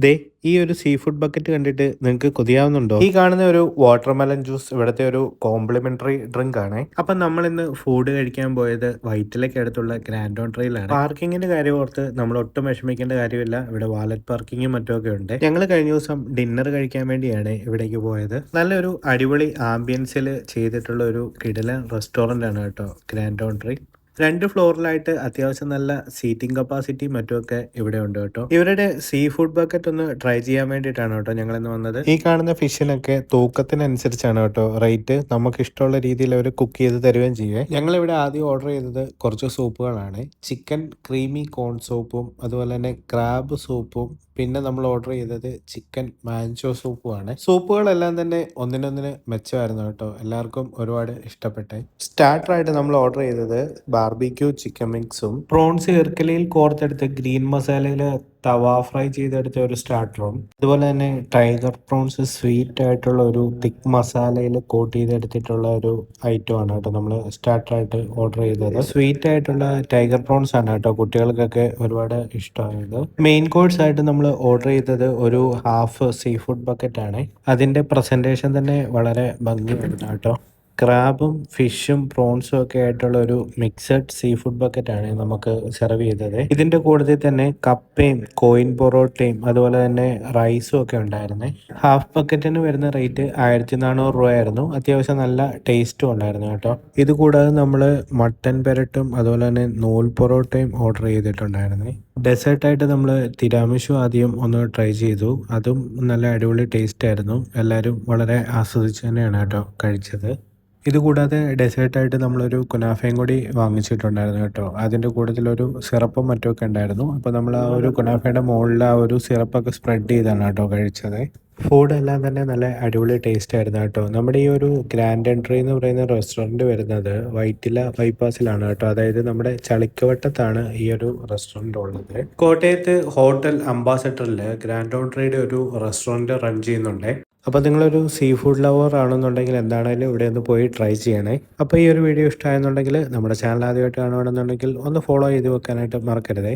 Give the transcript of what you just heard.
ദേ ഈ ഒരു sea food bucket കണ്ടിട്ട് നിങ്ങൾക്ക് കൊതിയാവുന്നുണ്ടോ? ഈ കാണുന്ന ഒരു വാട്ടർമെലൺ ജ്യൂസ് ഇവിടുത്തെ ഒരു കോംപ്ലിമെന്ററി ഡ്രിങ്ക് ആണ്. അപ്പൊ നമ്മൾ ഇന്ന് ഫുഡ് കഴിക്കാൻ പോയത് വൈറ്റിലയ്ക്ക് അടുത്തുള്ള ഗ്രാൻഡ് ഓൺട്രിയിലാണ്. പാർക്കിങ്ങിന്റെ കാര്യം ഓർത്ത് നമ്മൾ ഒട്ടും വിഷമിക്കേണ്ട കാര്യമില്ല. ഇവിടെ വാലറ്റ് പാർക്കിങ്ങും മറ്റുമൊക്കെ ഉണ്ട്. ഞങ്ങൾ കഴിഞ്ഞ ദിവസം ഡിന്നർ കഴിക്കാൻ വേണ്ടിയാണ് ഇവിടേക്ക് പോയത്. നല്ലൊരു അടിപൊളി ആംബിയൻസിൽ ചെയ്തിട്ടുള്ള ഒരു കിടിലൻ റെസ്റ്റോറന്റ് ആണ് കേട്ടോ ഗ്രാൻഡ് ഓൺട്രി. 2 ഫ്ലോറിലായിട്ട് അത്യാവശ്യം നല്ല സീറ്റിംഗ് കപ്പാസിറ്റി മറ്റുമൊക്കെ ഇവിടെ ഉണ്ട് കേട്ടോ. ഇവരുടെ സീ ഫുഡ് ബക്കറ്റ് ഒന്ന് ട്രൈ ചെയ്യാൻ വേണ്ടിയിട്ടാണ് കേട്ടോ ഞങ്ങൾ ഇന്ന് വന്നത്. ഈ കാണുന്ന ഫിഷിനൊക്കെ തൂക്കത്തിനനുസരിച്ചാണ് കേട്ടോ റേറ്റ്. നമുക്ക് ഇഷ്ടമുള്ള രീതിയിൽ അവർ കുക്ക് ചെയ്ത് തരുകയും ചെയ്യേ. ഞങ്ങൾ ഇവിടെ ആദ്യം ഓർഡർ ചെയ്തത് കുറച്ച് സൂപ്പുകളാണ്. ചിക്കൻ ക്രീമി കോൺ സൂപ്പും അതുപോലെ തന്നെ ക്രാബ് സൂപ്പും പിന്നെ നമ്മൾ ഓർഡർ ചെയ്തത് ചിക്കൻ മാഞ്ചോ സൂപ്പുമാണ്. സൂപ്പുകളെല്ലാം തന്നെ ഒന്നിനൊന്നിന് മെച്ചമായിരുന്നു കേട്ടോ. എല്ലാവർക്കും ഒരുപാട് ഇഷ്ടപ്പെട്ടെ. സ്റ്റാർട്ടറായിട്ട് നമ്മൾ ഓർഡർ ചെയ്തത് ബാർബിക്യൂ ചിക്കൻ മിക്സും പ്രോൺസ് എർക്കലയിൽ കോർത്തെടുത്ത് ഗ്രീൻ മസാലയിൽ തവ ഫ്രൈ ചെയ്തെടുത്ത ഒരു സ്റ്റാർട്ടറും അതുപോലെ തന്നെ ടൈഗർ പ്രോൺസ് സ്വീറ്റ് ആയിട്ടുള്ള ഒരു തിക്ക് മസാലയിൽ കോട്ട് ചെയ്തെടുത്തിട്ടുള്ള ഒരു ഐറ്റം ആണ് കേട്ടോ നമ്മൾ സ്റ്റാർട്ടറായിട്ട് ഓർഡർ ചെയ്തത്. സ്വീറ്റ് ആയിട്ടുള്ള ടൈഗർ പ്രോൺസ് ആണ് കേട്ടോ കുട്ടികൾക്കൊക്കെ ഒരുപാട് ഇഷ്ടമായത്. മെയിൻ കോഴ്സ് ആയിട്ട് നമ്മൾ ഓർഡർ ചെയ്തത് ഒരു ഹാഫ് സീ ഫുഡ് ബക്കറ്റ് ആണ്. അതിന്റെ പ്രസന്റേഷൻ തന്നെ വളരെ ഭംഗിയായിരുന്നു കേട്ടോ. ക്രാബും ഫിഷും പ്രോൺസും ഒക്കെ ആയിട്ടുള്ള ഒരു മിക്സഡ് സീ ഫുഡ് ബക്കറ്റ് ആണ് നമുക്ക് സെർവ് ചെയ്തത്. ഇതിന്റെ കൂട്ടത്തിൽ തന്നെ കപ്പയും കോയിൻ പൊറോട്ടയും അതുപോലെ തന്നെ റൈസും ഒക്കെ ഉണ്ടായിരുന്നേ. ഹാഫ് ബക്കറ്റിന് വരുന്ന റേറ്റ് 1400 രൂപയായിരുന്നു. അത്യാവശ്യം നല്ല ടേസ്റ്റും ഉണ്ടായിരുന്നു കേട്ടോ. ഇത് കൂടാതെ നമ്മൾ മട്ടൻ പെരട്ടും അതുപോലെ തന്നെ നൂൽ പൊറോട്ടയും ഓർഡർ ചെയ്തിട്ടുണ്ടായിരുന്നേ. ഡെസേർട്ടായിട്ട് നമ്മൾ തിരാമിഷു ആദ്യം ഒന്ന് ട്രൈ ചെയ്തു. അതും നല്ല അടിപൊളി ടേസ്റ്റ് ആയിരുന്നു. എല്ലാവരും വളരെ ആസ്വദിച്ച് തന്നെയാണ് കേട്ടോ കഴിച്ചത്. ഇതുകൂടാതെ ഡെസേർട്ടായിട്ട് നമ്മളൊരു കുനാഫയും കൂടി വാങ്ങിച്ചിട്ടുണ്ടായിരുന്നു കേട്ടോ. അതിൻ്റെ കൂട്ടത്തിലൊരു സിറപ്പും മറ്റുമൊക്കെ ഉണ്ടായിരുന്നു. അപ്പോൾ നമ്മൾ ആ ഒരു കുനാഫയുടെ മുകളിൽ ആ ഒരു സിറപ്പൊക്കെ സ്പ്രെഡ് ചെയ്താണ് കേട്ടോ കഴിച്ചത്. ഫുഡ് എല്ലാം തന്നെ നല്ല അടിപൊളി ടേസ്റ്റ് ആയിരുന്നു കേട്ടോ. നമ്മുടെ ഈ ഒരു ഗ്രാൻഡ് എൻട്രി എന്ന് പറയുന്ന റെസ്റ്റോറൻറ്റ് വരുന്നത് വൈറ്റില ബൈപ്പാസിലാണ് കേട്ടോ. അതായത് നമ്മുടെ ചളിക്കവട്ടത്താണ് ഈ ഒരു റെസ്റ്റോറൻറ്റ് ഉള്ളത്. കോട്ടയത്ത് ഹോട്ടൽ അംബാസഡറിൽ ഗ്രാൻഡ് ഓൺട്രിയുടെ ഒരു റെസ്റ്റോറൻറ്റ് റൺ ചെയ്യുന്നുണ്ട്. അപ്പോൾ നിങ്ങളൊരു സീ ഫുഡ് ലവർ ആണെന്നുണ്ടെങ്കിൽ എന്താണേലും ഇവിടെ ഒന്ന് പോയി ട്രൈ ചെയ്യണേ. അപ്പോൾ ഈ ഒരു വീഡിയോ ഇഷ്ടമായെന്നുണ്ടെങ്കിൽ നമ്മുടെ ചാനൽ ആദ്യമായിട്ട് കാണുകയാണെന്നുണ്ടെങ്കിൽ ഒന്ന് ഫോളോ ചെയ്ത് വെക്കാനായിട്ട് മറക്കരുതേ.